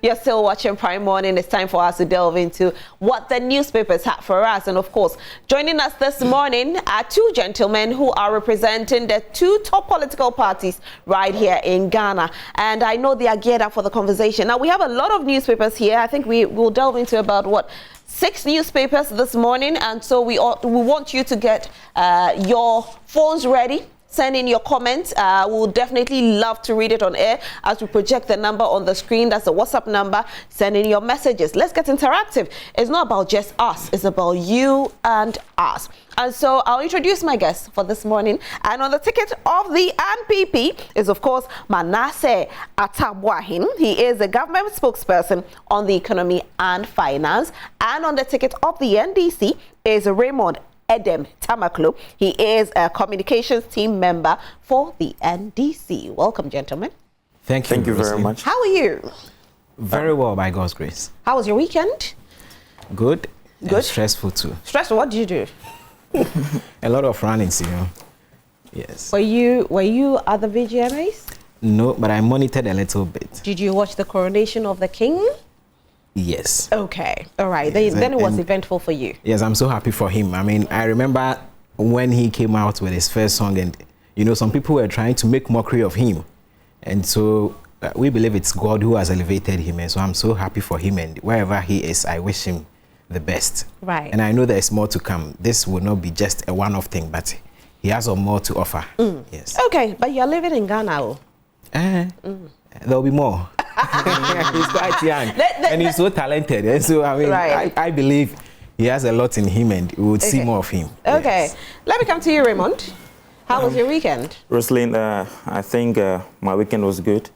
You're still watching Prime Morning. It's time for us to delve into what the newspapers have for us. And of course, joining us this morning are two gentlemen who are representing the two top political parties right here in Ghana. And I know they are geared up for the conversation. Now, we have a lot of newspapers here. I think we will delve into about, 6 newspapers this morning. And so we want you to get your phones ready. Send in your comments. We'll definitely love to read it on air as we project the number on the screen. That's the WhatsApp number. Send in your messages. Let's get interactive. It's not about just us. It's about you and us. And so I'll introduce my guest for this morning. And on the ticket of the NPP is, of course, Manasseh Atabwahin. He is the government spokesperson on the economy and finance. And on the ticket of the NDC is Raymond Edem Tamaklo. He is a communications team member for the NDC. Welcome, gentlemen. Thank you very much. How are you? Very well, by God's grace. How was your weekend? Good. Good. And stressful too. Stressful? What did you do? A lot of runnings, Yes. Were you at the VGMAs? No, but I monitored a little bit. Did you watch the coronation of the king? Yes. Okay. All right. Yes, then it was eventful for you. Yes, I'm so happy for him. I mean, I remember when he came out with his first song and, some people were trying to make mockery of him. And so we believe it's God who has elevated him. And so I'm so happy for him. And wherever he is, I wish him the best. Right. And I know there's more to come. This will not be just a one-off thing, but he has more to offer. Yes. Okay. But you're living in Ghana. There'll be more. He's quite young and he's so talented. And so, I mean, right. I believe he has a lot in him and we would see more of him. Okay. Yes. Let me come to you, Raymond. How was your weekend? Rosalind, I think my weekend was good.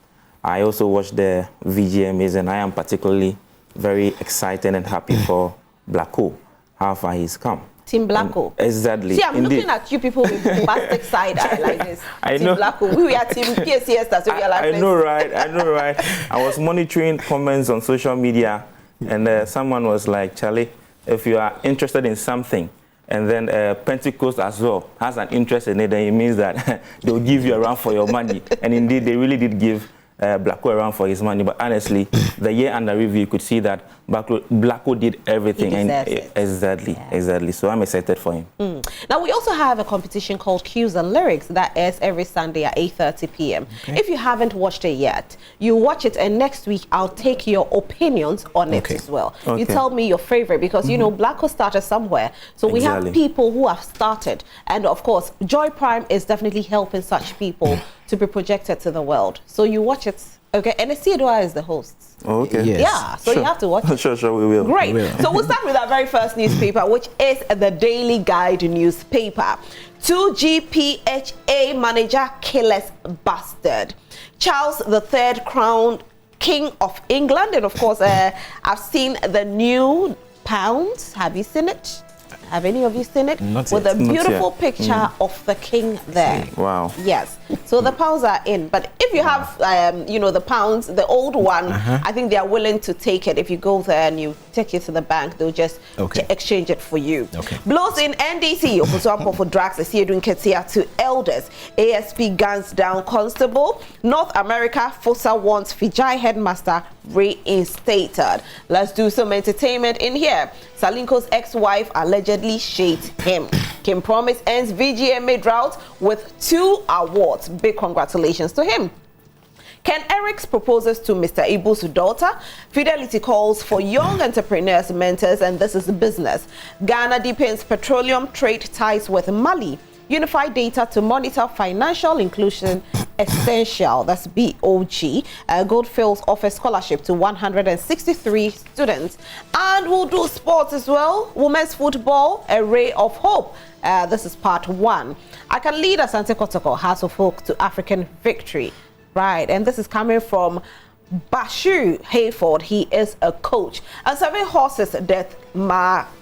I also watched the VGMAs and I am particularly very excited and happy for Blacko, how far he's come. Team Blacko. Exactly. See, I'm looking at you people with bombastic side eye like this. I Team know. Blacko. We were Team PSCS. That's what we are like. I know, right? I was monitoring comments on social media, and someone was like, Charlie, if you are interested in something, and then Pentecost as well has an interest in it, then it means that they'll give you a run for your money. And indeed, they really did give Blacko around for his money, but honestly, the year under review, you could see that Blacko did everything, exactly. So I'm excited for him. Now we also have a competition called Cues and Lyrics that airs every Sunday at 8:30 p.m. Okay. If you haven't watched it yet, you watch it, and next week I'll take your opinions on it as well. Okay. You tell me your favorite because Blacko started somewhere, so we have people who have started, and of course, Joy Prime is definitely helping such people to be projected to the world. So you watch it, okay? And Esiodua is the host. Okay. Yes. Yeah, so you have to watch it. Sure, we will. Great. So we'll start with our very first newspaper, which is the Daily Guide newspaper. 2GPHA manager killers busted. Charles III crowned King of England. And of course, I've seen the new pounds. Have you seen it? Have any of you seen it? Not with yet. a beautiful picture of the king there. Wow. Yes. So the pounds are in. But if you have, the pounds, the old one, I think they are willing to take it. If you go there and you take it to the bank, they'll just exchange it for you. Okay. Blows in NDC. Oposuampo for drugs. Is here doing Ketia to elders. ASP guns down constable. North America, FOSA wants Fijai headmaster reinstated. Let's do some entertainment in here. Salinko's ex-wife allegedly shaded him. Kim Promise ends VGMA drought with 2 awards. Big congratulations to him. Ken Eric's proposes to Mr. Ibu's daughter. Fidelity calls for young entrepreneurs, mentors, and this is business. Ghana deepens petroleum trade ties with Mali. Unified data to monitor financial inclusion essential. That's BOG. Goldfields offers scholarship to 163 students. And we'll do sports as well. Women's football, a ray of hope. This is part 1. I can lead Asante Kotoko, House of Hope, to African victory. Right, and this is coming from Bashu Hayford. He is a coach. And 7 horses death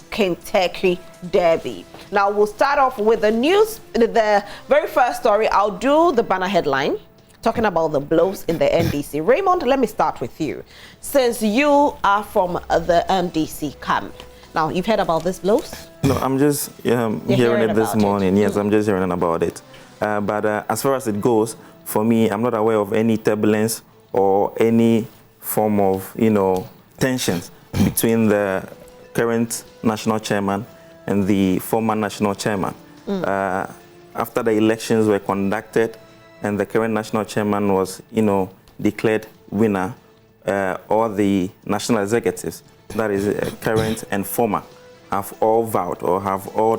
Kentucky Derby. Now we'll start off with the news. The very first story, I'll do the banner headline talking about the blows in the NDC. Raymond, let me start with you. Since you are from the NDC camp, now you've heard about these blows? No, I'm just hearing it this morning. Yes, I'm just hearing about it. But as far as it goes, for me, I'm not aware of any turbulence or any form of, tensions between the current national chairman and the former national chairman. After the elections were conducted and the current national chairman was, declared winner, all the national executives, that is current and former, have all vowed or have all,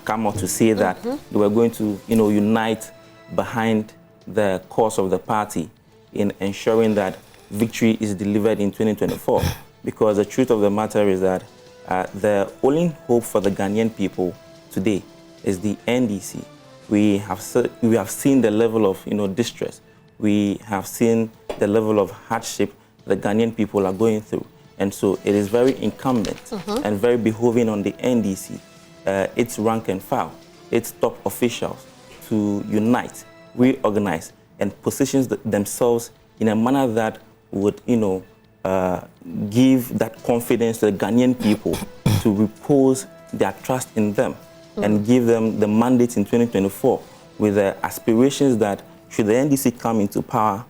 come out to say that they were going to, unite behind the cause of the party in ensuring that victory is delivered in 2024. Because the truth of the matter is that the only hope for the Ghanaian people today is the NDC. We have seen the level of distress. We have seen the level of hardship the Ghanaian people are going through. And so it is very incumbent and very behoving on the NDC, its rank and file, its top officials to unite, reorganize, and position themselves in a manner that would, give that confidence to the Ghanaian people to repose their trust in them and give them the mandate in 2024 with the aspirations that should the NDC come into power,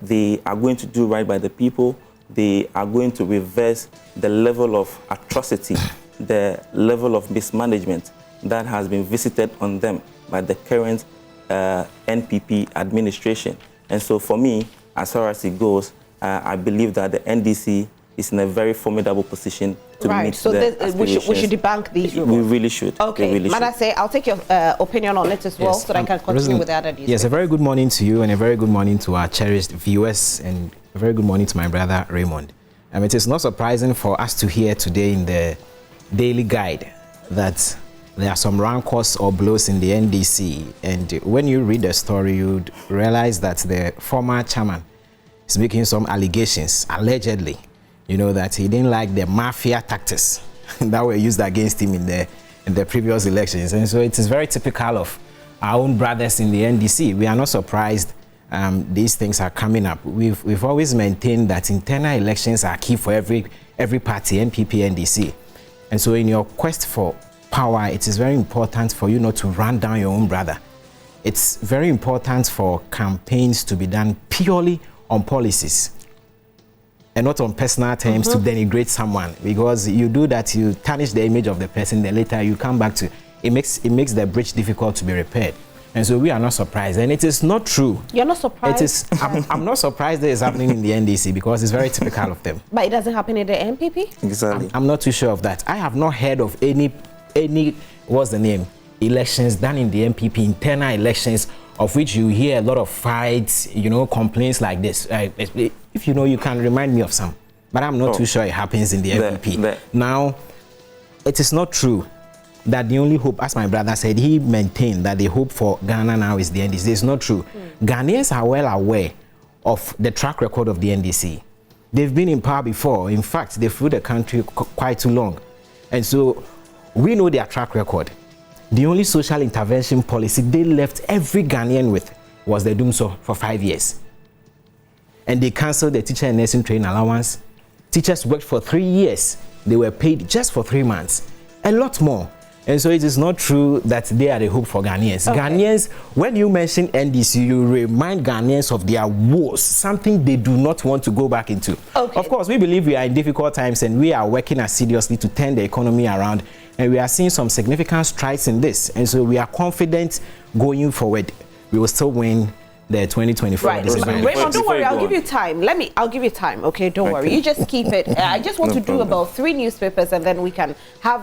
they are going to do right by the people. They are going to reverse the level of atrocity, the level of mismanagement that has been visited on them by the current NPP administration. And so for me, as far as it goes, I believe that the NDC is in a very formidable position to meet the aspirations. We should debunk these rumors. We really should. Okay, Manasseh, I'll take your opinion on it as well, so that I can continue with the other news. Yes, a very good morning to you and a very good morning to our cherished viewers, and a very good morning to my brother Raymond. It is not surprising for us to hear today in the Daily Guide that there are some rancors or blows in the NDC, and when you read the story, you'd realize that the former chairman is making some allegations, allegedly, that he didn't like the mafia tactics that were used against him in the previous elections. And so it is very typical of our own brothers in the NDC. We are not surprised these things are coming up. We've always maintained that internal elections are key for every party, NPP, NDC. And so in your quest for power, it is very important for you not to run down your own brother. It's very important for campaigns to be done purely on policies and not on personal terms to denigrate someone, because you do that, you tarnish the image of the person, then later you come back to it makes the bridge difficult to be repaired. And so we are not surprised, and it is not true. You're not surprised? It is. I'm not surprised that it's happening in the NDC, because it's very typical of them. But it doesn't happen in the NPP? Exactly. I'm not too sure of that. I have not heard of any what's the name, elections done in the NPP, internal elections, of which you hear a lot of fights, complaints like this. If you can remind me of some, but I'm not too sure it happens in the NPP. Now, it is not true that the only hope, as my brother said, he maintained that the hope for Ghana now is the NDC. It's not true. Ghanaians are well aware of the track record of the NDC. They've been in power before. In fact, they've ruled the country quite too long. And so we know their track record. The only social intervention policy they left every Ghanaian with was the Dumso for 5 years. And they cancelled the teacher and nursing training allowance. Teachers worked for 3 years. They were paid just for 3 months. A lot more. And so it is not true that they are the hope for Ghanaians. Okay. Ghanaians, when you mention NDC, you remind Ghanaians of their woes, something they do not want to go back into. Okay. Of course, we believe we are in difficult times and we are working assiduously to turn the economy around. And we are seeing some significant strides in this. And so we are confident going forward, we will still win the 2024. Right. Raymond, don't worry, I'll give you time. I'll give you time, okay? Don't worry. You just keep it. I just want to do about 3 newspapers and then we can have,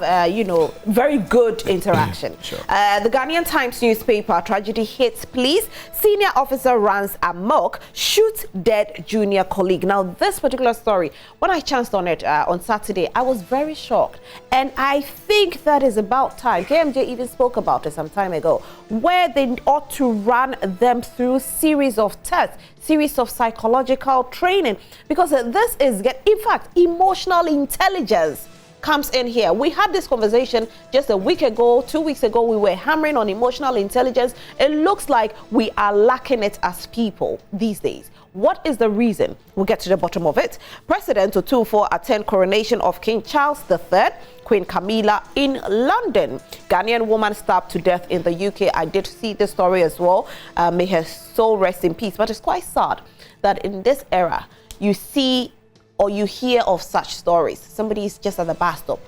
very good interaction. Sure. The Ghanaian Times newspaper, tragedy hits police. Senior officer runs amok, shoots dead junior colleague. Now, this particular story, when I chanced on it on Saturday, I was very shocked. And I think that is about time. KMJ even spoke about it some time ago, where they ought to run them through series of tests, series of psychological training, because this is, in fact, emotional intelligence comes in here. We had this conversation just a week ago, 2 weeks ago. We were hammering on emotional intelligence. It looks like we are lacking it as people these days. What is the reason? We'll get to the bottom of it. President Otufo attend coronation of King Charles III, Queen Camilla in London. Ghanaian woman stabbed to death in the UK. I did see the story as well. May her soul rest in peace. But it's quite sad that in this era, you see or you hear of such stories. Somebody is just at the bus stop.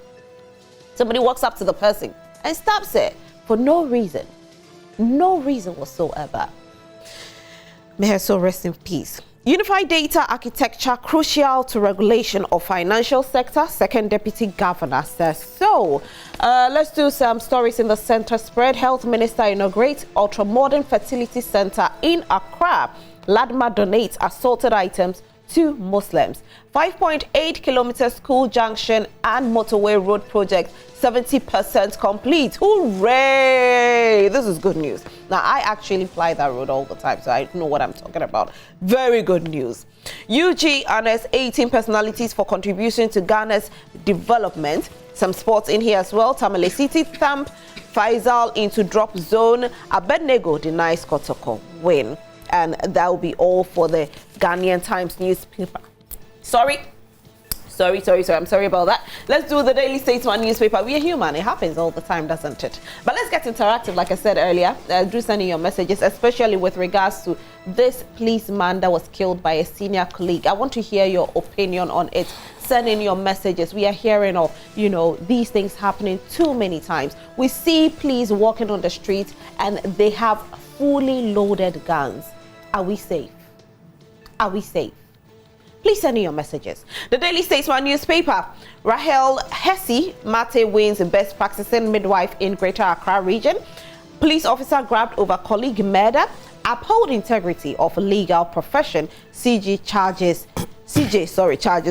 Somebody walks up to the person and stops it for no reason. No reason whatsoever. May her soul rest in peace. Unified data architecture crucial to regulation of financial sector, second deputy governor says so. Let's do some stories in the center spread. Health minister inaugurates ultra-modern fertility center in Accra. Ladma donates assorted items to Muslims. 5.8 kilometer school junction and motorway road project 70% complete. Hooray! This is good news. Now, I actually fly that road all the time, so I know what I'm talking about. Very good news. UG honors 18 personalities for contribution to Ghana's development. Some sports in here as well. Tamale City thump Faisal into drop zone. Abednego denies Kotoko win. And that will be all for the Ghanaian Times newspaper. Sorry. I'm sorry about that. Let's do the Daily Statesman newspaper. We are human. It happens all the time, doesn't it? But let's get interactive, like I said earlier. Do send in your messages, especially with regards to this policeman that was killed by a senior colleague. I want to hear your opinion on it. Send in your messages. We are hearing of, these things happening too many times. We see police walking on the street and they have fully loaded guns. Are we safe? Are we safe? Please send in your messages. The Daily Statesman newspaper. Rahel Hesse Mate wins Best Practicing Midwife in Greater Accra region. Police officer grabbed over colleague murder. Uphold integrity of legal profession. CJ charges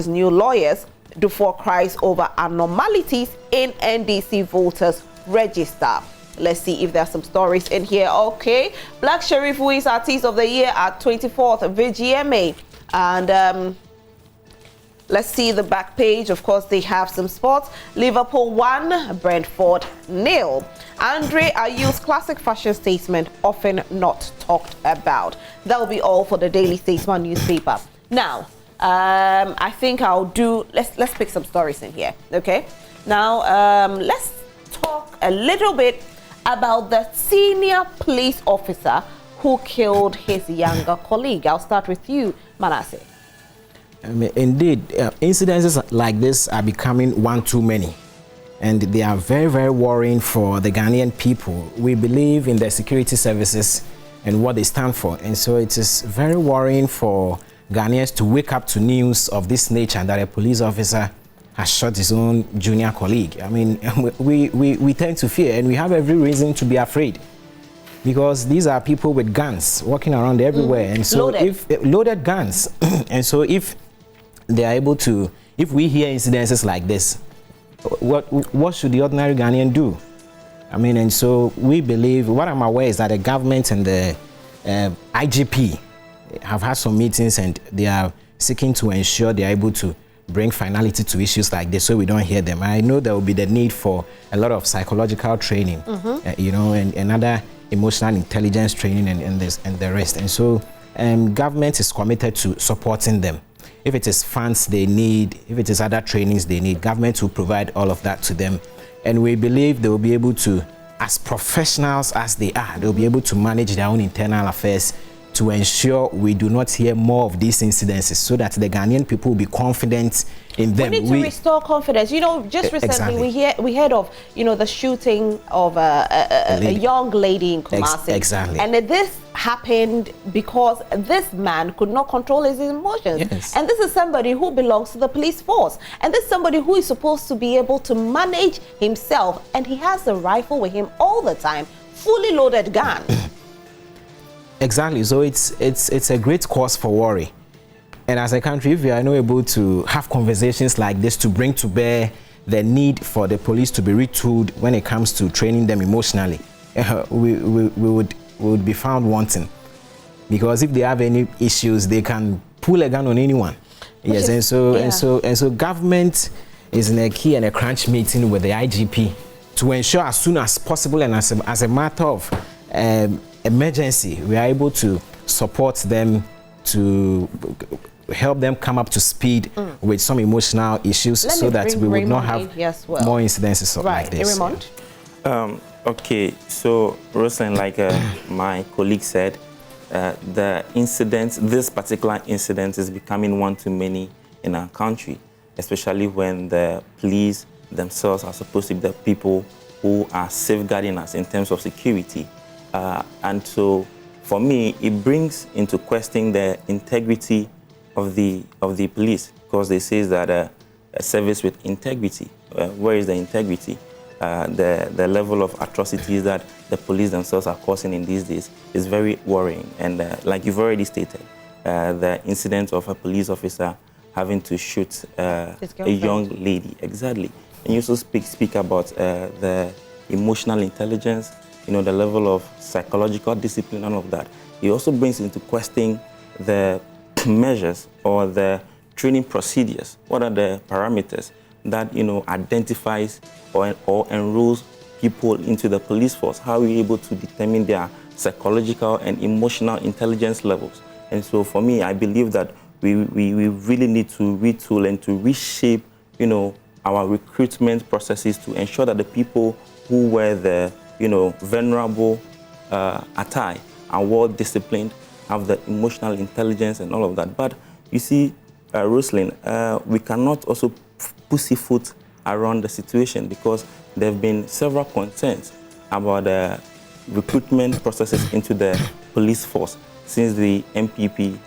new lawyers. Dufour cries over abnormalities in NDC voters register. Let's see if there are some stories in here. Okay. Black Sheriff wins Artist of the Year at 24th VGMA. And let's see the back page. Of course, they have some sports. Liverpool 1, Brentford 0. Andre Ayew's classic fashion statement, often not talked about. That will be all for the Daily Statesman newspaper. Now, I think I'll do. Let's pick some stories in here. Okay. Now, let's talk a little bit about the senior police officer who killed his younger colleague. I'll start with you, Manasseh. Indeed, incidences like this are becoming one too many, and they are very, very worrying for the Ghanaian people. We believe in the security services and what they stand for, and so it is very worrying for Ghanaians to wake up to news of this nature, that a police officer has shot his own junior colleague. I mean, we tend to fear, and we have every reason to be afraid, because these are people with guns walking around everywhere, and so loaded guns, and so if they are able to, if we hear incidences like this, what should the ordinary Ghanaian do? I mean, and so we believe, what I'm aware is that the government and the IGP have had some meetings, and they are seeking to ensure they are able to bring finality to issues like this, so we don't hear them. I know there will be the need for a lot of psychological training, and other emotional intelligence training, and the rest. And so, government is committed to supporting them. If it is funds they need, if it is other trainings they need, government will provide all of that to them. And we believe they will be able to, as professionals as they are, they'll be able to manage their own internal affairs to ensure we do not hear more of these incidences, so that the Ghanaian people will be confident in them. We need to restore confidence. Just recently we heard of, the shooting of a young lady in Kumasi. Exactly. And this happened because this man could not control his emotions. Yes. And this is somebody who belongs to the police force. And this is somebody who is supposed to be able to manage himself. And he has a rifle with him all the time, fully loaded gun. Exactly. So it's a great cause for worry. And as a country, if we are not able to have conversations like this to bring to bear the need for the police to be retooled when it comes to training them emotionally, we would be found wanting. Because if they have any issues, they can pull a gun on anyone. Yes, and so government is in a key and a crunch meeting with the IGP to ensure as soon as possible, and as a matter of emergency, we are able to support them, to help them come up to speed with some emotional issues, so that we would not have more incidences like this. Raymond? Okay, so Rosen, like my colleague said, this particular incident is becoming one too many in our country, especially when the police themselves are supposed to be the people who are safeguarding us in terms of security. And so, for me, it brings into question the integrity of the police, because they say that a service with integrity. Where is the integrity? The level of atrocities that the police themselves are causing in these days is very worrying. And like you've already stated, the incident of a police officer having to shoot a young lady. Exactly. And you also speak about the emotional intelligence, the level of psychological discipline, and all of that. It also brings into question the measures or the training procedures. What are the parameters that identifies or enrolls people into the police force? How are we able to determine their psychological and emotional intelligence levels? And so for me, I believe that we really need to retool and to reshape our recruitment processes to ensure that the people who wear the venerable attire are well disciplined, have the emotional intelligence and all of that. But you see, Rosalind, we cannot also pussyfoot around the situation, because there have been several concerns about the recruitment processes into the police force since the NPP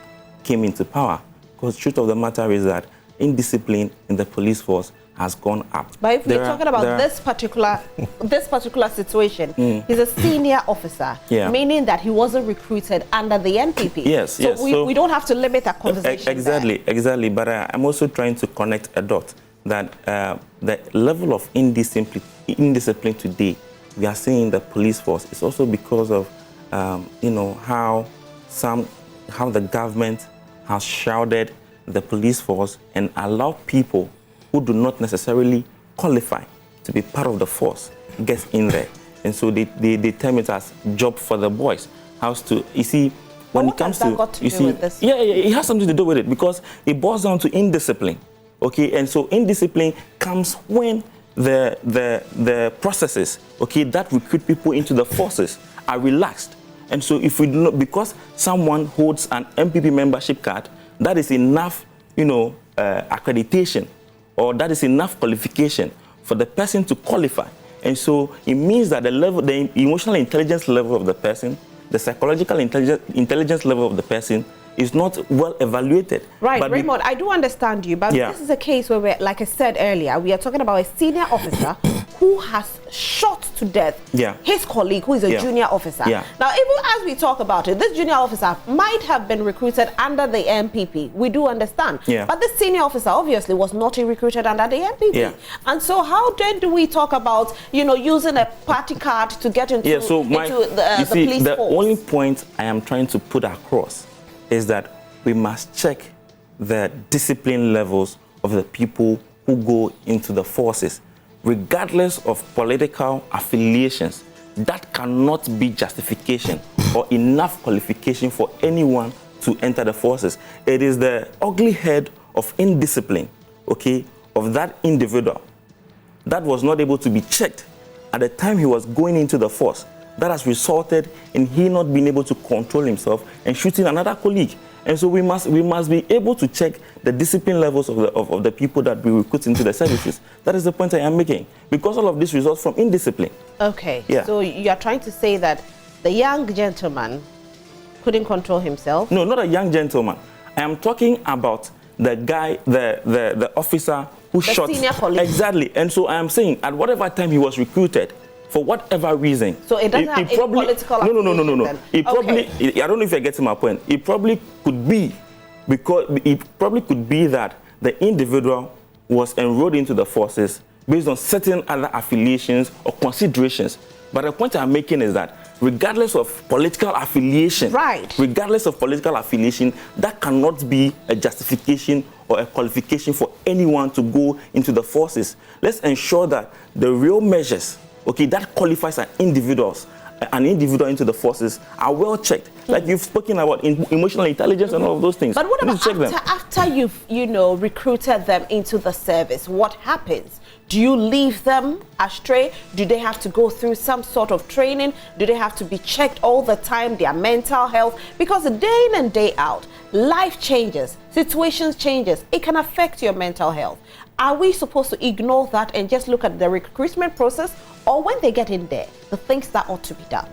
came into power. Because the truth of the matter is that indiscipline in the police force has gone up. But if we're talking about this particular situation, he's a senior officer, meaning that he wasn't recruited under the NPP. Yes, so we don't have to limit our conversation Exactly. But I'm also trying to connect a dot that the level of indiscipline today we are seeing in the police force is also because of how the government has shrouded the police force and allowed people who do not necessarily qualify to be part of the force get in there. And so they term it as job for the boys. You see, when it comes to this? Yeah, it has something to do with it, because it boils down to indiscipline. Okay, and so indiscipline comes when the processes, that recruit people into the forces are relaxed. And so if we do not, because someone holds an MPP membership card, that is enough, accreditation, or that is enough qualification for the person to qualify. And so it means that the emotional intelligence level of the person, the psychological intelligence level of the person is not well evaluated. Right, Raymond, I do understand you, but this is a case where, like I said earlier, we are talking about a senior officer who has shot to death his colleague, who is a junior officer. Now, even as we talk about it, this junior officer might have been recruited under the NPP. We do understand. But this senior officer obviously was not recruited under the NPP. And so how then do we talk about, using a party card to get into, the police force? The only point I am trying to put across is that we must check the discipline levels of the people who go into the forces, regardless of political affiliations. That cannot be justification or enough qualification for anyone to enter the forces. It is the ugly head of indiscipline, of that individual that was not able to be checked at the time he was going into the force, that has resulted in he not being able to control himself and shooting another colleague. And so we must be able to check the discipline levels of the people that we recruit into the services. That is the point I am making, because all of this results from indiscipline. Okay, so you are trying to say that the young gentleman couldn't control himself? No, not a young gentleman. I am talking about the guy, the officer who shot. The senior colleague. Exactly. And so I am saying, at whatever time he was recruited, for whatever reason. So it doesn't have any political affiliation. No. It probably, I don't know if you're getting my point. It probably could be that the individual was enrolled into the forces based on certain other affiliations or considerations. But the point I'm making is that regardless of political affiliation, that cannot be a justification or a qualification for anyone to go into the forces. Let's ensure that the real measures that qualifies an individual into the forces are well checked. Like you've spoken about emotional intelligence and all of those things. But what about after you've recruited them into the service? What happens? Do you leave them astray? Do they have to go through some sort of training? Do they have to be checked all the time, their mental health? Because day in and day out, life changes, situations changes. It can affect your mental health. Are we supposed to ignore that and just look at the recruitment process, or when they get in there, the things that ought to be done?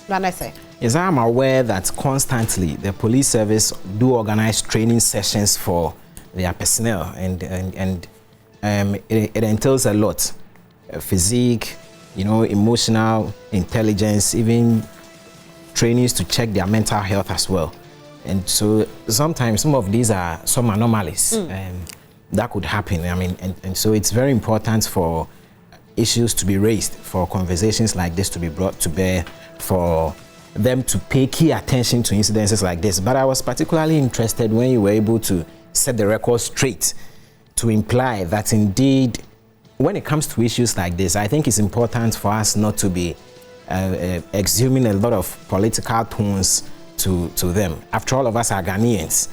Yes, I'm aware that constantly the police service do organize training sessions for their personnel, and it entails a lot, physique, emotional intelligence, even trainings to check their mental health as well. And so sometimes some of these are some anomalies that could happen. I mean, and so it's very important for issues to be raised, for conversations like this to be brought to bear, for them to pay key attention to incidences like this. But I was particularly interested when you were able to set the record straight to imply that indeed, when it comes to issues like this, I think it's important for us not to be exhuming a lot of political tones to them. After all of us are Ghanaians,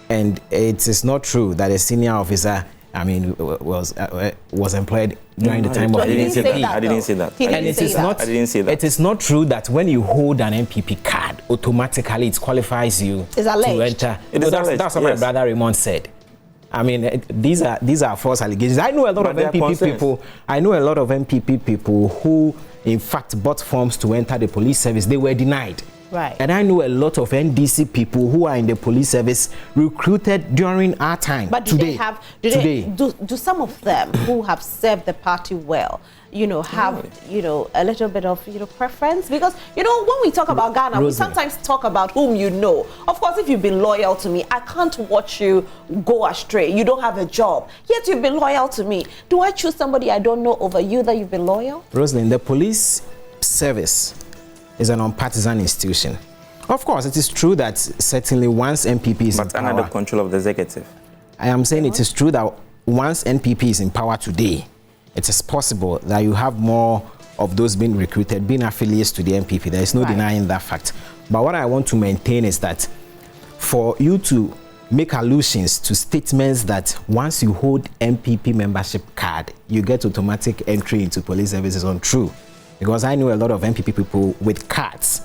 and it is not true that a senior officer, was employed during the time of the NPP. I didn't say that. And it is not. I didn't say that. It is not true that when you hold an NPP card, automatically it qualifies you to enter. That's what my brother Raymond said. I mean, these are false allegations. I know a lot of NPP people. I know a lot of NPP people who, in fact, bought forms to enter the police service. They were denied. Right. And I know a lot of NDC people who are in the police service recruited during our time. But do some of them who have served the party well, have, a little bit of, preference? Because, when we talk about Ghana, we sometimes talk about whom you know. Of course, if you've been loyal to me, I can't watch you go astray. You don't have a job, yet you've been loyal to me. Do I choose somebody I don't know over you that you've been loyal? Rosalind, the police service is an unpartisan institution. Of course, it is true that certainly once NPP is in power, under the control of the executive. I am saying it is true that once NPP is in power today, it is possible that you have more of those being recruited, being affiliates to the NPP. There is no denying that fact. But what I want to maintain is that for you to make allusions to statements that once you hold NPP membership card, you get automatic entry into police service is untrue. Because I know a lot of NPP people with cards,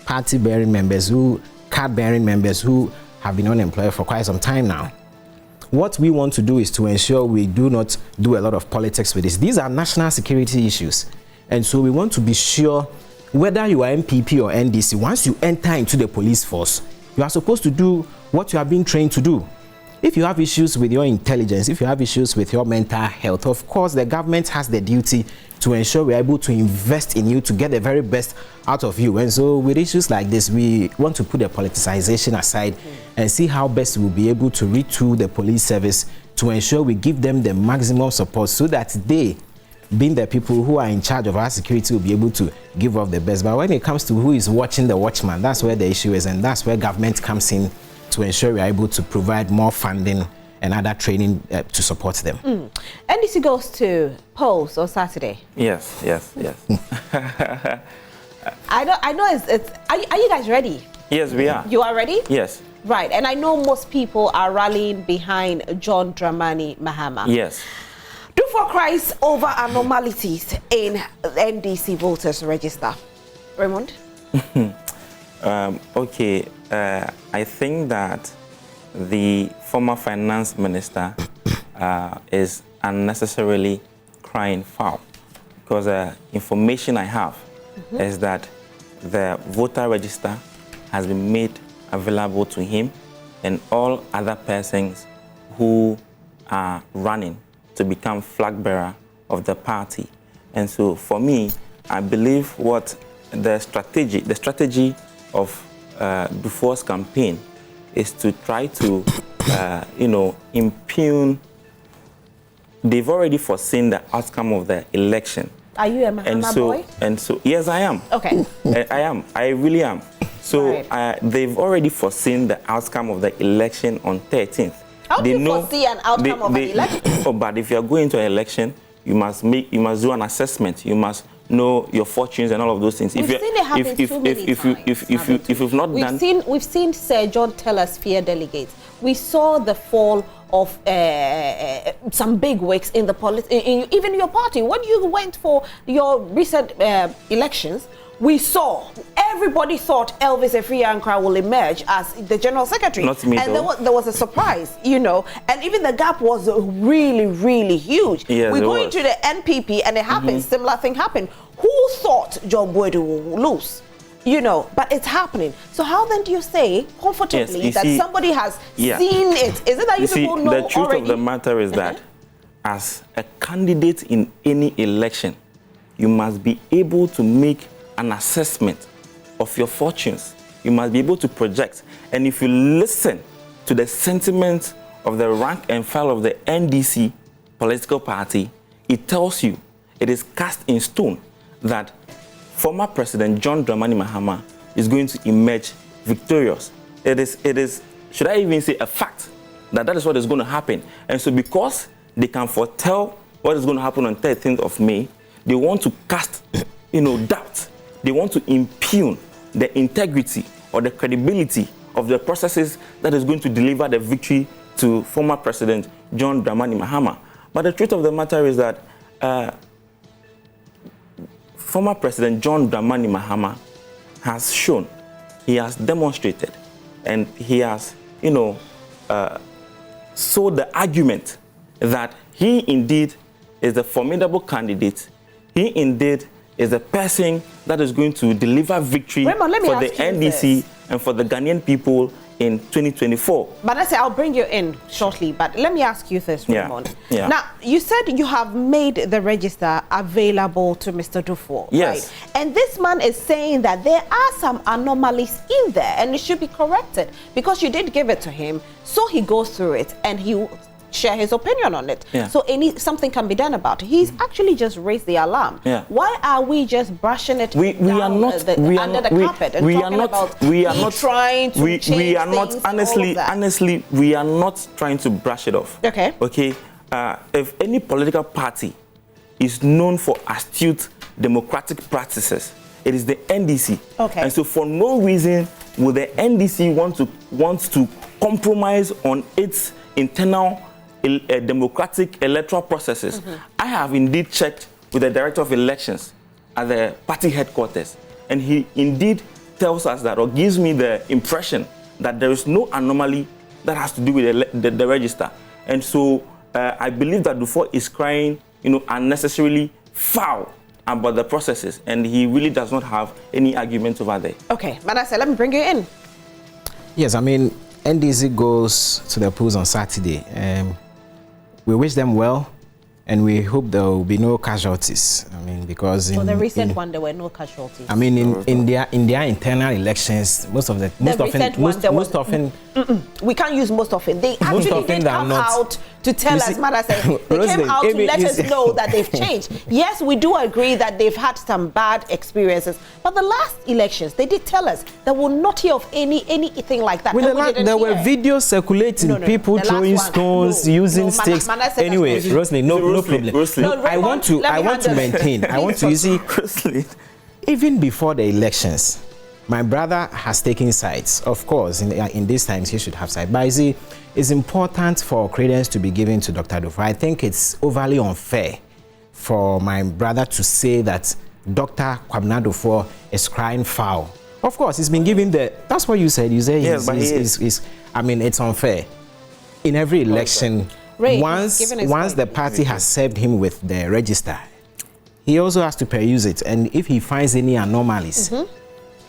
card-bearing members who have been unemployed for quite some time now. What we want to do is to ensure we do not do a lot of politics with this. These are national security issues. And so we want to be sure whether you are NPP or NDC, once you enter into the police force, you are supposed to do what you are being trained to do. If you have issues with your intelligence, if you have issues with your mental health, of course, the government has the duty to ensure we're able to invest in you to get the very best out of you. And so with issues like this, we want to put the politicization aside and see how best we'll be able to retool the police service to ensure we give them the maximum support so that they, being the people who are in charge of our security, will be able to give off the best. But when it comes to who is watching the watchman, that's where the issue is, and that's where government comes in to ensure we are able to provide more funding and other training to support them. NDC goes to polls on Saturday. Yes. I know it's are you guys ready? Yes, we are. You are ready? Yes. Right, and I know most people are rallying behind John Dramani Mahama. Yes. Do for Christ over anomalies in NDC voters register. Raymond? Okay, I think that the former finance minister is unnecessarily crying foul, because information I have is that the voter register has been made available to him and all other persons who are running to become flag bearer of the party. And so for me, I believe what the strategy of Dufour's campaign is to try to, impugn. They've already foreseen the outcome of the election. Are you a Mahama boy? And so, yes, I am. Okay. I am. I really am. So right. they've already foreseen the outcome of the election on 13th. How do you foresee an outcome of an election? Oh, but if you are going to an election, you must do an assessment. You must know your fortunes and all of those things. We've seen it happen too many times. If you've not done, we've seen Sir John tell us fear delegates. We saw the fall of some big wigs in the even your party. When you went for your recent elections, we saw, everybody thought Elvis Efriankra will emerge as the general secretary. Not me, and there was a surprise, you know, and even the gap was really, really huge. Yes, we go into the NPP and it happened, similar thing happened. Who thought John Boyd will lose? You know, but it's happening. So how then do you say comfortably that somebody has seen it? Is it that you people know the truth already? of the matter is that as a candidate in any election, you must be able to make an assessment of your fortunes. You must be able to project. And if you listen to the sentiment of the rank and file of the NDC political party, it tells you, it is cast in stone that former President John Dramani Mahama is going to emerge victorious. It is, should I even say, a fact that is what is going to happen. And so because they can foretell what is going to happen on 13th of May, they want to cast, doubt. They want to impugn the integrity or the credibility of the processes that is going to deliver the victory to former President John Dramani Mahama. But the truth of the matter is that former President John Dramani Mahama has shown, he has demonstrated, and he has, sold the argument that he indeed is a formidable candidate. He indeed is a person that is going to deliver victory for the NDC and for the Ghanaian people in 2024. But I say I'll bring you in shortly, but let me ask you this, Raymond. Yeah. Now, you said you have made the register available to Mr. Dufour, yes, right? And this man is saying that there are some anomalies in there and it should be corrected because you did give it to him, so he goes through it and he will share his opinion on it. Yeah. So something can be done about it. He's actually just raised the alarm. Yeah. Why are we just brushing it under the carpet and talking about trying to change honestly, we are not trying to brush it off. Okay. If any political party is known for astute democratic practices, it is the NDC. Okay. And so for no reason will the NDC want to compromise on its internal democratic electoral processes. I have indeed checked with the Director of Elections at the party headquarters, and he indeed tells us that, or gives me the impression that there is no anomaly that has to do with the register. And so I believe that Dufour is crying, unnecessarily foul about the processes, and he really does not have any argument over there. Okay, Manasseh, let me bring you in. Yes, I mean, NDC goes to the polls on Saturday. We wish them well, and we hope there will be no casualties. I mean, because for the recent one, there were no casualties. I mean, in their internal elections, most often we can't use most of it. They actually did come out to tell us, Manasseh, they came out to let us know that they've changed. Yes, we do agree that they've had some bad experiences, but the last elections, they did tell us they will not hear of anything like that. There were videos circulating, people throwing stones, using sticks. Anyway, Rosalie, no problem. I want to maintain. I want to, you see, even before the elections, my brother has taken sides. Of course, in these times, he should have sides. But you see, it's important for credence to be given to Dr. Dufour. I think it's overly unfair for my brother to say that Dr. Kwabena Dufour is crying foul. Of course, he's been given that's what you said. You say I mean, it's unfair. In every election, once the party has served him with the register, he also has to peruse it. And if he finds any anomalies,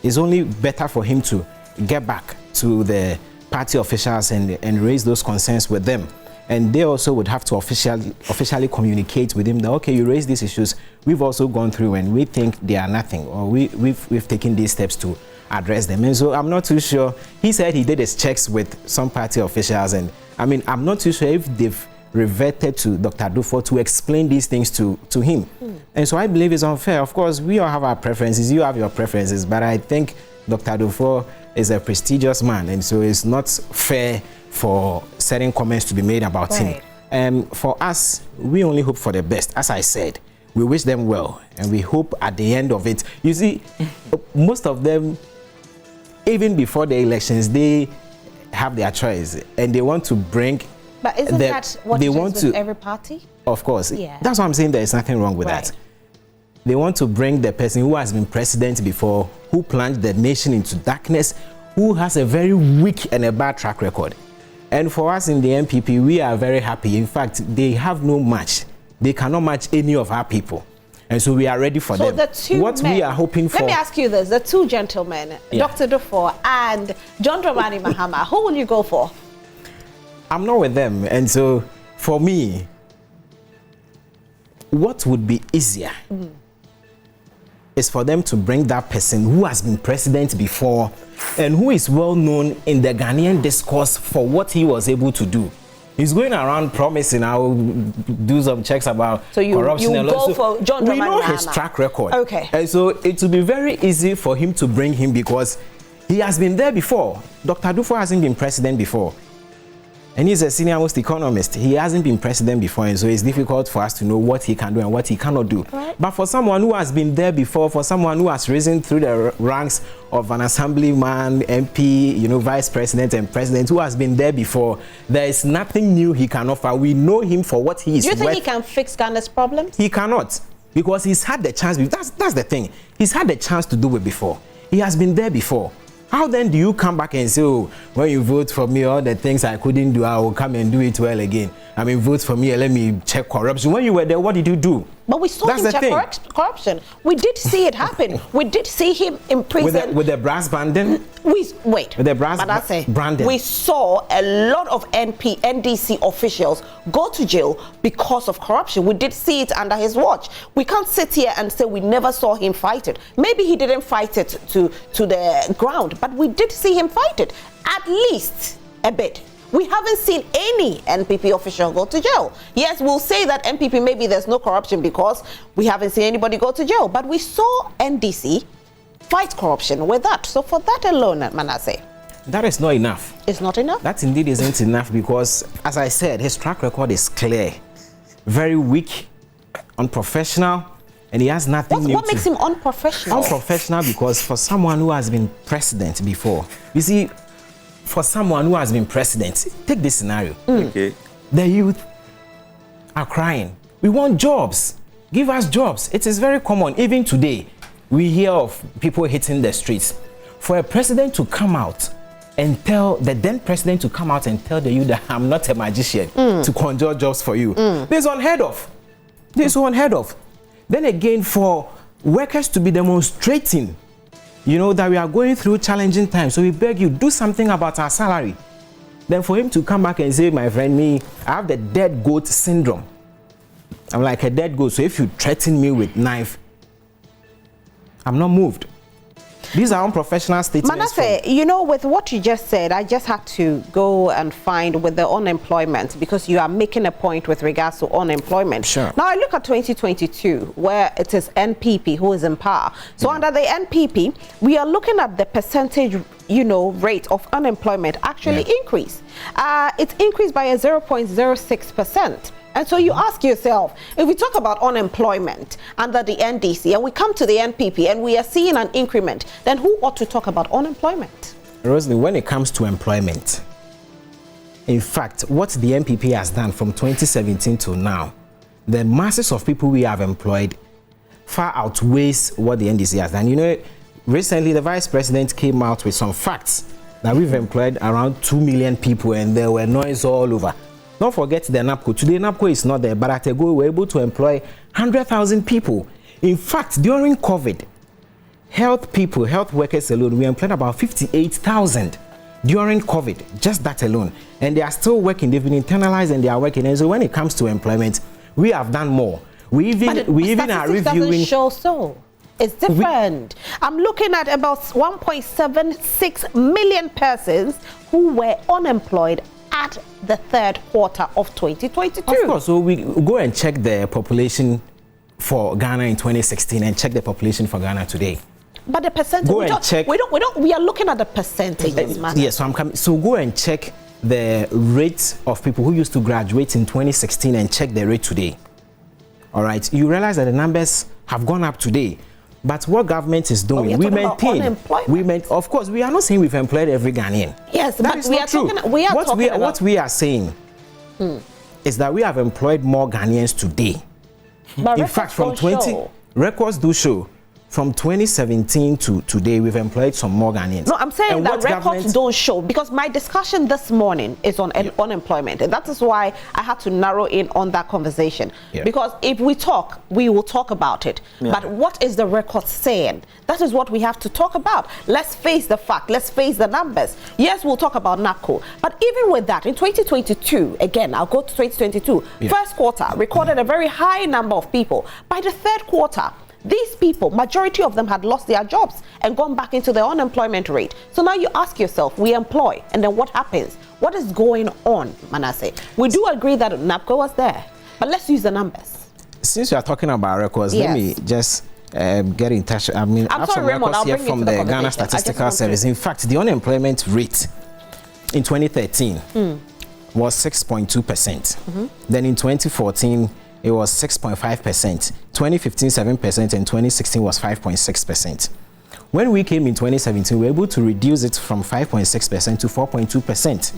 it's only better for him to get back to the party officials and raise those concerns with them. And they also would have to officially communicate with him that, okay, you raise these issues, we've also gone through and we think they are nothing, or we've taken these steps to address them. And so I'm not too sure. He said he did his checks with some party officials, and I mean, I'm not too sure if they've reverted to Dr. Dufour to explain these things to him. And so I believe it's unfair. Of course, we all have our preferences, you have your preferences, but I think Dr. Dufour is a prestigious man, and so it's not fair for certain comments to be made about him. For us, we only hope for the best. As I said, we wish them well, and we hope at the end of it, you see, most of them, even before the elections, they have their choice, and they want to bring But isn't that what they want with every party? Of course. Yeah. That's why I'm saying there is nothing wrong with that. They want to bring the person who has been president before, who plunged the nation into darkness, who has a very weak and a bad track record. And for us in the NPP, we are very happy. In fact, they have no match. They cannot match any of our people. And so we are ready for them. The two what men, we are hoping for... Let me ask you this. The two gentlemen, Dr. Dufour and John Dramani Mahama, who will you go for? I'm not with them. And so for me, what would be easier is for them to bring that person who has been president before and who is well known in the Ghanaian discourse for what he was able to do. He's going around promising I'll do some checks about corruption. You go for John Dramani Mahama. We know his track record. Okay. And so it will be very easy for him to bring him because he has been there before. Dr. Dufour hasn't been president before. And he's a senior most economist. He hasn't been president before, and so it's difficult for us to know what he can do and what he cannot do. Right. But for someone who has been there before, for someone who has risen through the ranks of an assemblyman, MP, vice president and president, who has been there before, there is nothing new he can offer. We know him for what he is worth. Do you think he can fix Ghana's problems? He cannot, because he's had the chance. That's the thing. He's had the chance to do it before. He has been there before. How then do you come back and say, oh, when you vote for me, all the things I couldn't do, I will come and do it well again? I mean, vote for me and let me check corruption. When you were there, what did you do? But we saw him check corruption. We did see it happen. We did see him in prison. With the brass banding? With the brass branding. We saw a lot of NDC officials go to jail because of corruption. We did see it under his watch. We can't sit here and say we never saw him fight it. Maybe he didn't fight it to the ground, but we did see him fight it, at least a bit. We haven't seen any NPP official go to jail. Yes, we'll say that NPP, maybe there's no corruption because we haven't seen anybody go to jail. But we saw NDC fight corruption with that. So for that alone, Manasseh. That is not enough. It's not enough? That indeed isn't enough because, as I said, his track record is clear. Very weak, unprofessional, and he has nothing new. What makes him unprofessional? Unprofessional because for someone who has been president before, you see, for someone who has been president, take this scenario. Okay. The youth are crying. We want jobs. Give us jobs. It is very common. Even today, we hear of people hitting the streets. For a president to come out and tell the then president to come out and tell the youth that I'm not a magician to conjure jobs for you, this is unheard of. This is unheard of. Then again, for workers to be demonstrating that we are going through challenging times, so we beg you, do something about our salary. Then for him to come back and say, my friend, I have the dead goat syndrome. I'm like a dead goat, so if you threaten me with knife, I'm not moved. These are unprofessional statements. Manasseh, with what you just said, I just had to go and find with the unemployment, because you are making a point with regards to unemployment. Sure. Now I look at 2022, where it is NPP who is in power. So under the NPP, we are looking at the percentage, rate of unemployment actually increase. It's increased by a 0.06%. And so you ask yourself, if we talk about unemployment under the NDC and we come to the NPP and we are seeing an increment, then who ought to talk about unemployment? Rosalie, when it comes to employment, in fact, what the NPP has done from 2017 to now, the masses of people we have employed far outweighs what the NDC has done. Recently the vice president came out with some facts that we've employed around 2 million people and there were noise all over. Don't forget the NAPCO. Today, NAPCO is not there, but at a go, we were able to employ 100,000 people. In fact, during COVID, health workers alone, we employed about 58,000 during COVID, just that alone. And they are still working. They've been internalized and they are working. And so when it comes to employment, we have done more. We even are reviewing. Doesn't show so. It's different. I'm looking at about 1.76 million persons who were unemployed at the third quarter of 2022. Of course, so we go and check the population for Ghana in 2016 and check the population for Ghana today. But the percentage, we are looking at the percentages, man. Yes, so I'm coming. So go and check the rate of people who used to graduate in 2016 and check the rate today. All right, you realize that the numbers have gone up today. But what government is doing, we maintain. Of course, we are not saying we've employed every Ghanaian. Yes, that is not true. What we are saying is that we have employed more Ghanaians today. But in fact, from 20 records do show. From 2017 to today, we've employed some more Ghanaians. No, I'm saying that records don't show, because my discussion this morning is on unemployment. And that is why I had to narrow in on that conversation. Yeah. Because if we talk, we will talk about it. Yeah. But what is the record saying? That is what we have to talk about. Let's face the fact. Let's face the numbers. Yes, we'll talk about NAPCO. But even with that, in 2022, again, I'll go to 2022, first quarter recorded a very high number of people. By the third quarter, these people, majority of them had lost their jobs and gone back into the unemployment rate. So now you ask yourself, we employ, and then what happens? What is going on, Manasseh? We do agree that NAPCO was there, but let's use the numbers. Since you are talking about records, let me just get in touch. I mean, I have some records here from the Ghana Statistical Service. In fact, the unemployment rate in 2013 was 6.2%. Then in 2014, it was 6.5%, 2015 7%, and 2016 was 5.6%. When we came in 2017, we were able to reduce it from 5.6% to 4.2%.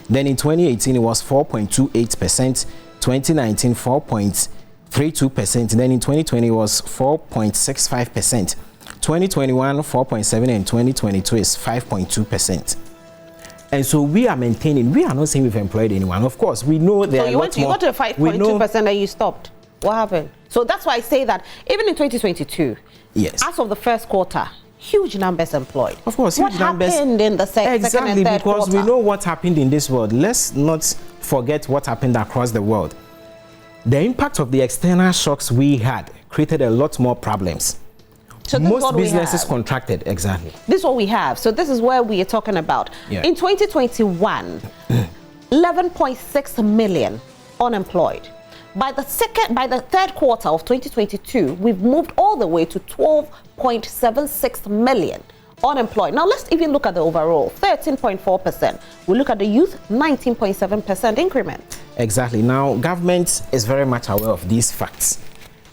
Then in 2018, it was 4.28%, 2019 4.32%, then in 2020 it was 4.65%, 2021 4.7%, and 2022 is 5.2%. And so we are maintaining, we are not saying we've employed anyone. Of course, we know there are a lot more. You got to 5.2% and you stopped. What happened? So that's why I say that even in 2022, yes, as of the first quarter, huge numbers employed. Of course, huge numbers. What happened in the second and third quarter? Exactly, because we know what happened in this world. Let's not forget what happened across the world. The impact of the external shocks we had created a lot more problems. So most businesses contracted, exactly. This is what we have. So this is where we are talking about. Yeah. In 2021, 11.6 million unemployed. By the third quarter of 2022, we've moved all the way to 12.76 million unemployed. Now let's even look at the overall, 13.4%. We look at the youth, 19.7% increment. Exactly. Now, government is very much aware of these facts.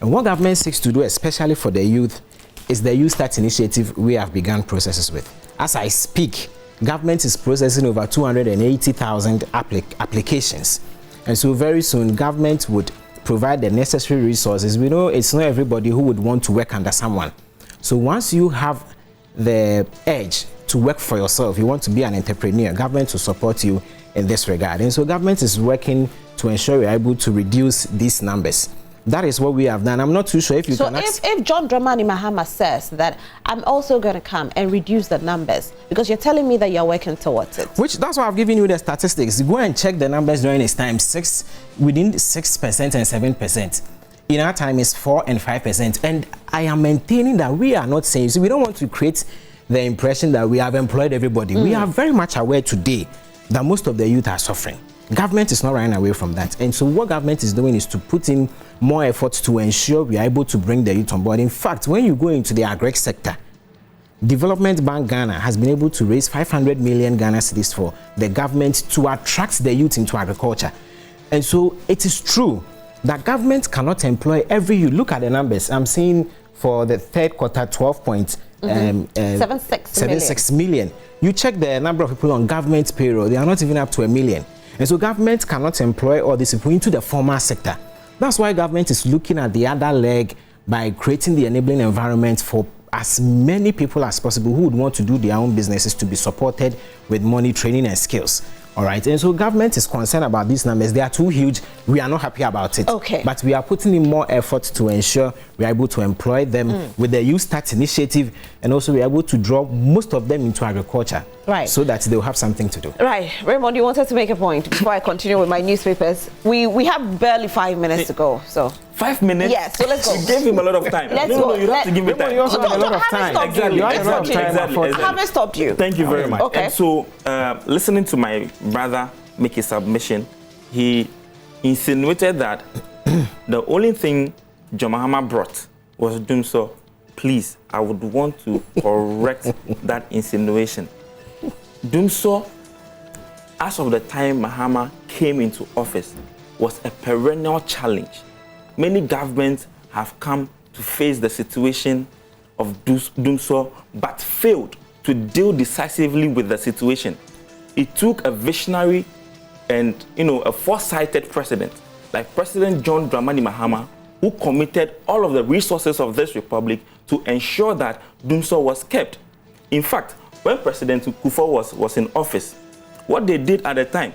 And what government seeks to do, especially for the youth, is the Youth Start initiative we have begun processes with. As I speak, government is processing over 280,000 applications. And so very soon, government would provide the necessary resources. We know it's not everybody who would want to work under someone. So once you have the edge to work for yourself, you want to be an entrepreneur, government will support you in this regard. And so government is working to ensure we're able to reduce these numbers. That is what we have done. I'm not too sure if you can ask. So if John Dramani Mahama says that I'm also going to come and reduce the numbers, because you're telling me that you're working towards it. That's why I've given you the statistics. Go and check the numbers during this time. Within 6% and 7%. In our time is 4% and 5%. And I am maintaining that we are not saying, so we don't want to create the impression that we have employed everybody. We are very much aware today that most of the youth are suffering. Government is not running away from that. And so what government is doing is to put in more efforts to ensure we are able to bring the youth on board. In fact, when you go into the agri sector, Development Bank Ghana has been able to raise 500 million Ghana cedis for the government to attract the youth into agriculture. And so it is true that government cannot employ every youth. Look at the numbers. I'm seeing for the third quarter, 12.76 million. You check the number of people on government payroll, they are not even up to 1 million. And so government cannot employ all these people into the formal sector. That's why government is looking at the other leg by creating the enabling environment for as many people as possible who would want to do their own businesses to be supported with money, training, and skills. All right, and so government is concerned about these numbers. They are too huge. We are not happy about it. Okay. But we are putting in more effort to ensure we are able to employ them with the Youth Start initiative, and also we are able to draw most of them into agriculture, right, so that they will have something to do. Right. Raymond, you wanted to make a point before I continue with my newspapers. We have barely 5 minutes to go, so. 5 minutes? Yes, so let's go. You gave him a lot of time. Let's go. No, you have to give me time. You also have a lot of time. Exactly. I haven't stopped you. Thank you very much. Okay. And so, listening to my brother make his submission, he insinuated that the only thing John Mahama brought was Dumso. Please, I would want to correct that insinuation. Dumso, as of the time Mahama came into office, was a perennial challenge. Many governments have come to face the situation of Dumso, but failed to deal decisively with the situation. It took a visionary and, you know, a foresighted president, like President John Dramani Mahama, who committed all of the resources of this republic to ensure that Dumsor was kept. In fact, when President Kufuor was in office, what they did at the time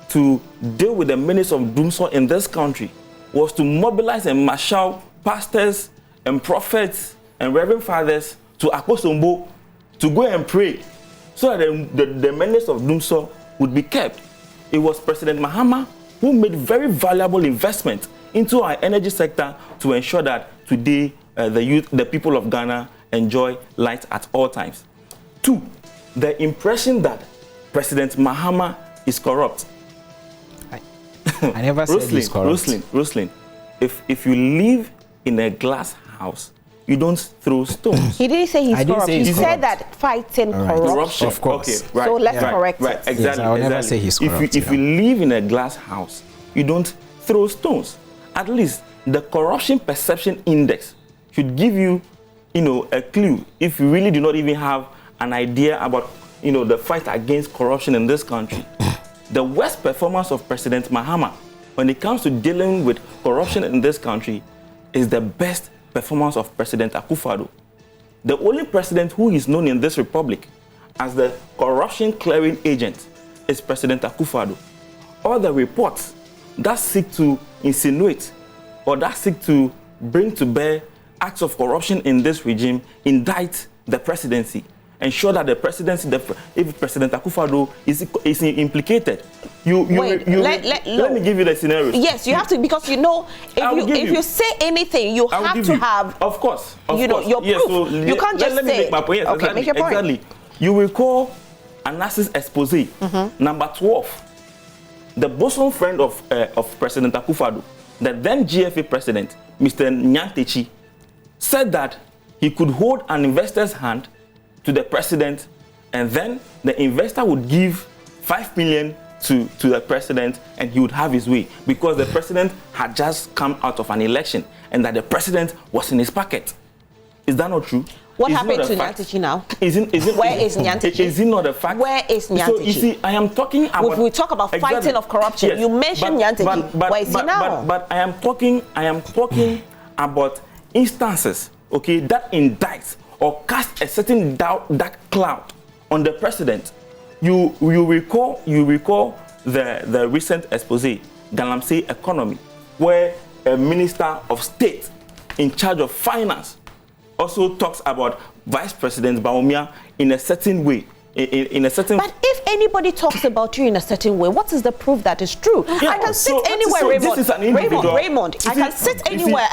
to deal with the menace of Dumsor in this country was to mobilize and marshal pastors and prophets and reverend fathers to Akosombo to go and pray so that the menace of Dumsor would be kept. It was President Mahama who made very valuable investment into our energy sector to ensure that today the people of Ghana enjoy light at all times. 2, the impression that President Mahama is corrupt. I never said he's corrupt. Roslyn, if you live in a glass house, you don't throw stones. He didn't say he's corrupt. He said that fighting corruption. Of course. Okay, right. So let's correct right. it. Exactly. Yes, I will never say he's corrupt. If you live in a glass house, you don't throw stones. At least the corruption perception index should give you, you know, a clue if you really do not even have an idea about, you know, the fight against corruption in this country. The worst performance of President Mahama when it comes to dealing with corruption in this country is the best performance of President Akufo-Addo. The only president who is known in this republic as the corruption clearing agent is President Akufo-Addo. All the reports that seek to insinuate or that seek to bring to bear acts of corruption in this regime indict the presidency. Ensure that the presidency, if President Akufo-Addo is implicated, let me give you the scenarios. Yes, you have to, because you know, if you say anything, you have to have, of course, your proof. So you can't just let me make my point. Yes, okay, make your point. Exactly. You will call Anas's expose, number 12. The bosom friend of President Akufo-Addo, the then GFA president, Mr. Nyantechi, said that he could hold an investor's hand to the president, and then the investor would give 5 million to the president, and he would have his way because the president had just come out of an election and that the president was in his pocket. Is that not true? What happened to Nyantechi now? Where is Nyantechi? Is it not a fact? Where is Nyantechi? So you see, I am talking about. If we talk about fighting of corruption, yes, you mentioned Nyantechi. Where is he now? But I am talking about instances, okay, that indicts or cast a certain dark cloud on the president. You recall the recent expose, Galamsey economy, where a minister of state in charge of finance also talks about Vice President Bawumia in a certain way. In a certain. But if anybody talks about you in a certain way, what is the proof that is true? Yeah, I can sit anywhere, Raymond. I can sit anywhere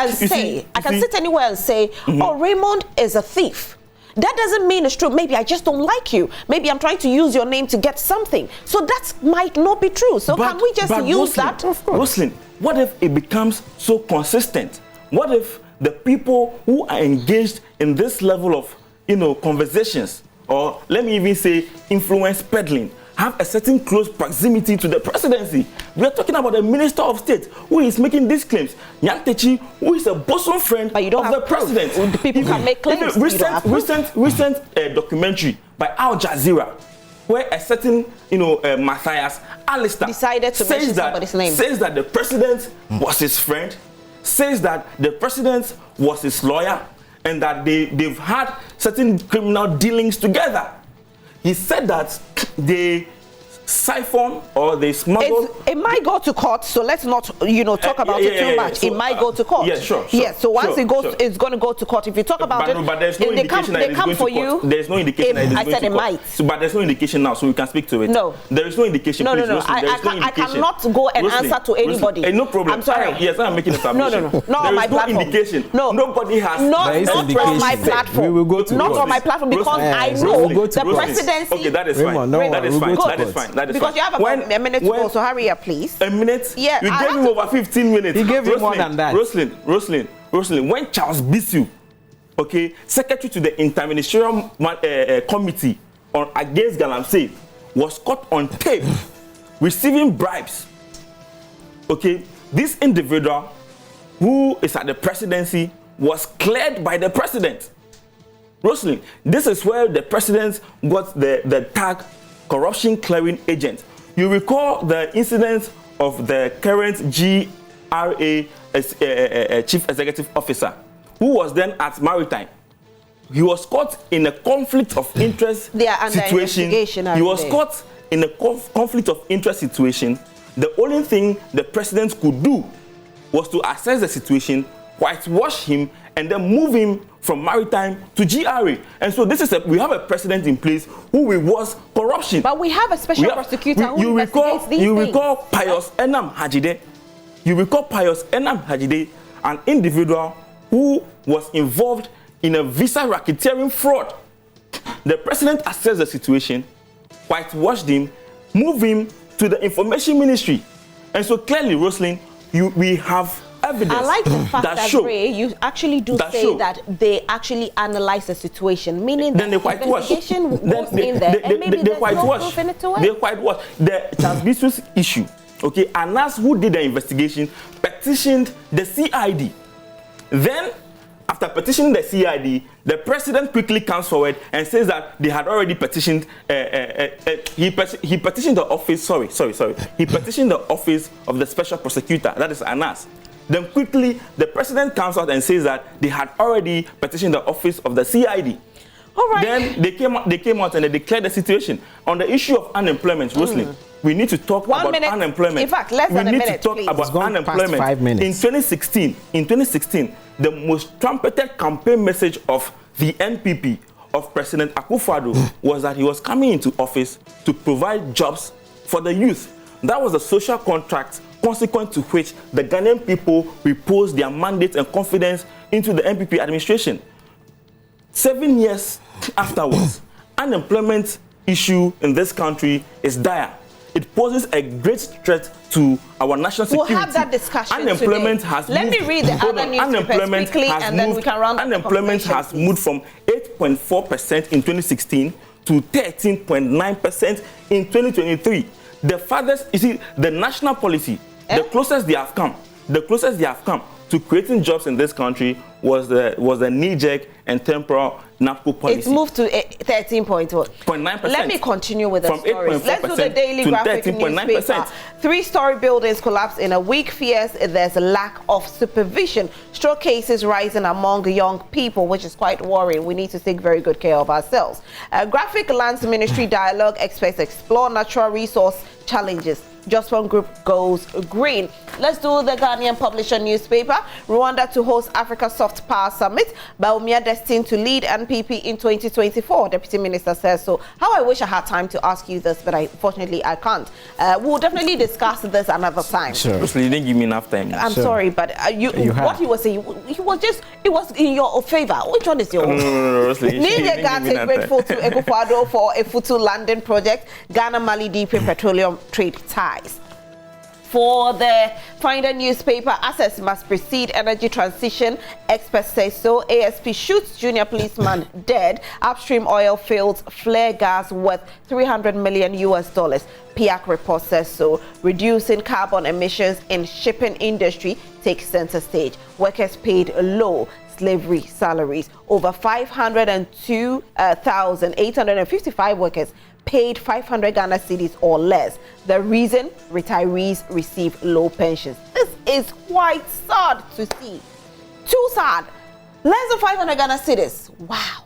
and say, oh, Raymond is a thief. That doesn't mean it's true. Maybe I just don't like you. Maybe I'm trying to use your name to get something. So that might not be true. So can we just use that? Of course. Roslyn, what if it becomes so consistent? What if the people who are engaged in this level of, you know, conversations, or let me even say influence peddling, have a certain close proximity to the presidency? We are talking about a minister of state who is making these claims. Nyantechi, who is a bosom friend of the president. The people can make claims. Recent documentary by Al Jazeera, where a certain, you know, Matthias Alistair decided to mention somebody's name. Says that the president was his friend, says that the president was his lawyer, and that they've had certain criminal dealings together. He said that they siphon or they smuggle. It might go to court, so let's not, you know, talk about it too much. So, it might go to court. Yeah, sure. Yes, so once it goes, it's going to go to court. If you talk about it, but there's no indication that it's going to court. There's no indication that it's going to court. I said it might. So, but there's no indication now, so we can speak to it. No. There is no indication. No. I cannot go and answer to anybody. No problem. I'm sorry. Yes, I'm making a submission. No, on my platform. Indication. No. Nobody has. Not on my platform. We will go to not on my platform because I know the presidency. Okay, that is fine. That is fine. Because you have a minute to go, so hurry up, please. A minute? Yeah. You gave him over 15 minutes. He gave you more than that. Roslyn, when Charles Bisu, okay, secretary to the interministerial committee against Galamsey, was caught on tape receiving bribes, okay, this individual who is at the presidency was cleared by the president. Roslyn, this is where the president got the tag corruption clearing agent. You recall the incident of the current GRA Chief Executive Officer, who was then at Maritime. He was caught in a conflict of interest situation. He was caught in a conflict of interest situation. The only thing the president could do was to assess the situation, whitewash him, and then move him from Maritime to GRA. And so this is we have a president in place who rewards corruption. But we have a special prosecutor who investigates these things. You recall Pius Enam Hajide. You recall Pius Enam Hajide, an individual who was involved in a visa racketeering fraud. The president assessed the situation, whitewashed him, moved him to the information ministry. And so clearly, Roslyn, we have evidence. I like the fact that you actually do say that they actually analyze the situation, meaning that the investigation goes in there and maybe there's no proof in it to it. They whitewash. The Transbusus issue, okay, Anas, who did the investigation, petitioned the CID. Then, after petitioning the CID, the president quickly comes forward and says that they had already petitioned. He petitioned the office. He petitioned the office of the special prosecutor, that is Anas. Then quickly, the president comes out and says that they had already petitioned the office of the CID. All right. Then they came out and they declared the situation on the issue of unemployment. Roslyn, we need to talk about unemployment. In fact, less than a minute, we need to talk about unemployment. 5 minutes. In 2016, the most trumpeted campaign message of the NPP of President Akufo-Addo was that he was coming into office to provide jobs for the youth. That was a social contract consequent to which the Ghanaian people reposed their mandate and confidence into the NPP administration. 7 years afterwards, unemployment issue in this country is dire. It poses a great threat to our national security. We'll have that discussion Unemployment today. has Let moved, me read the other newspapers quickly and then we can round up the Unemployment has moved from 8.4% in 2016 to 13.9% in 2023. The farthest, you see, the national policy, the closest they have come to creating jobs in this country was the knee-jerk and temporal NAPCO policy. It's moved to 13.9%. Let me continue with the stories. Let's do the Daily Graphic newspaper. 3-story buildings collapse in a week. Fears there's a lack of supervision. Stroke cases rising among young people, which is quite worrying. We need to take very good care of ourselves. Graphic Lands Ministry dialogue experts explore natural resource challenges. Just One Group goes green. Let's do the Ghanaian publisher newspaper. Rwanda to host Africa Soft Power Summit. Baumia destined to lead NPP in 2024. Deputy Minister says so. How I wish I had time to ask you this, but unfortunately I can't. We'll definitely discuss this another time. Sure. You didn't give me enough time. I'm sorry, but what he was saying, it was in your favor. Which one is your own? No. Niger grateful to Akufo-Addo for a Futu London project. Ghana-Mali deep petroleum trade ties. For the Finder newspaper, access must precede energy transition. Experts say so. ASP shoots junior policeman dead. Upstream oil fields flare gas worth $300 million. PIAC report says so. Reducing carbon emissions in shipping industry takes center stage. Workers paid low slavery salaries. Over 502,855 workers paid 500 Ghana cedis or less. The reason? Retirees receive low pensions. This is quite sad to see. Too sad. Less than 500 Ghana cedis. Wow.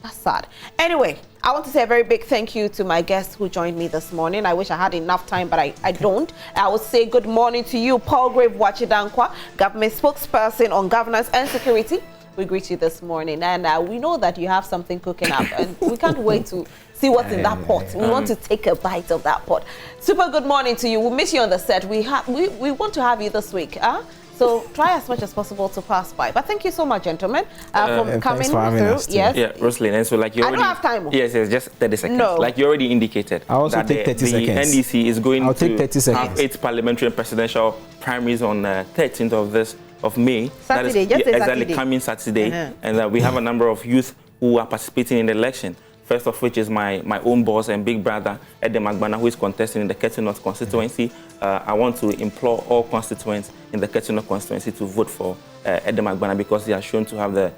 That's sad. Anyway, I want to say a very big thank you to my guests who joined me this morning. I wish I had enough time, but I don't. I would say good morning to you, Paul Grave Wachidankwa, government spokesperson on governance and security. We greet you this morning, and we know that you have something cooking up, and we can't wait to see what's in that pot. We want to take a bite of that pot. Super good morning to you. We'll miss you on the set. We want to have you this week. So try as much as possible to pass by. But thank you so much, gentlemen, for coming through. Yes. Yeah, Roslyn. And so, like you already, I don't have time. Yes, just 30 seconds. No. Like you already indicated. I also take 30 seconds. The NDC is going to have 8 parliamentary and presidential primaries on 13th of May. Saturday, that is exactly Saturday. Coming Saturday, and we have a number of youth who are participating in the election. First of which is my own boss and big brother, Edem Agbana, who is contesting in the Ketu North constituency. I want to implore all constituents in the Ketu North constituency to vote for Edem Agbana because they are shown to have the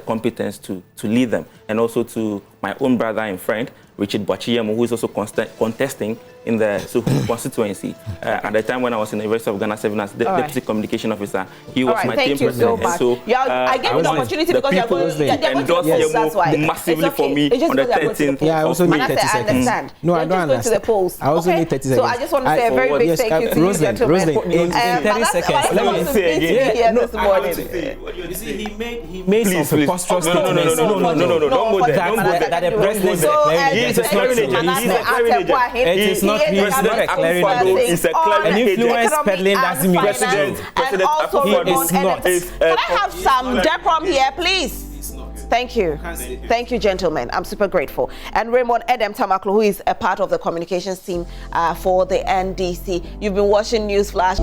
competence to lead them. And also to my own brother and friend, Richard Bachiyemo, who is also contesting in the Suhu constituency. At the time when I was in the University of Ghana serving as Deputy Communication Officer, he was my team president. Thank you so much. I gave you the opportunity because they're going to the polls, that's why. Massively for me on the 13th. Yeah, I also need 30 seconds. No, I don't understand. To the polls. I also need 30 seconds. So I just want to say a very big thank you to you, gentlemen. In 30 seconds, let me say again. You see, he made some preposterous statements. No, don't go there. That the president is declaring it is not declaring an influence peddling doesn't mean president. And also, he is not. Can I have some Deprom here, please? Thank you. Thank you, gentlemen. I'm super grateful. And Raymond Edem Tamaklo, who is a part of the communications team for the NDC. You've been watching Newsflash.